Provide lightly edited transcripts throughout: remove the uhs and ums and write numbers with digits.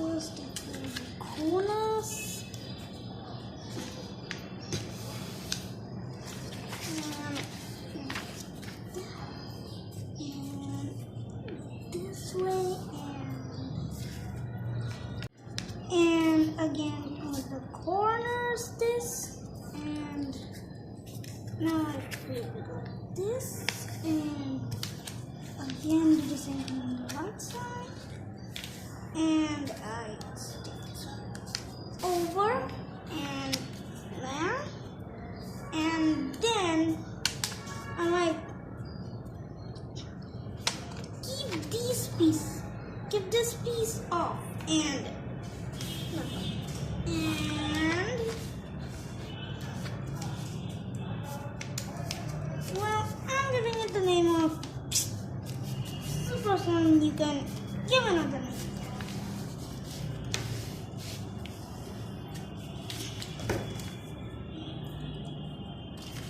First, the corners. And this way, and again with the corners, this, and now I create it like this, and again do the same thing on the right side, and I stick this over and there, and then I like keep this piece off, and well, I'm giving it the name of Super Sun. You can give another name.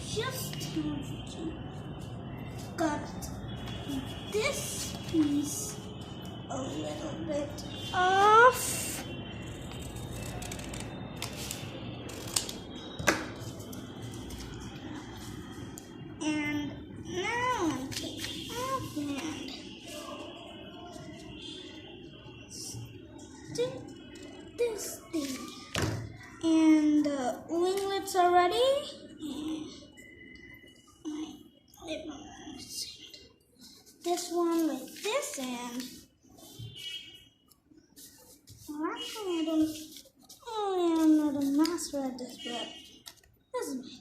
Just have to cut this piece a little bit off. And now I take it off and stick this thing. And the winglets are ready. This one like this, and actually I'm not a master at this, but this is me.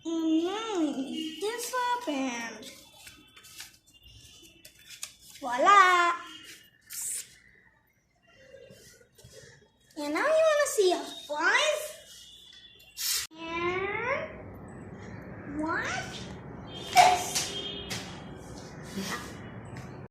And now we make this up, and voila! And now you want to see a flying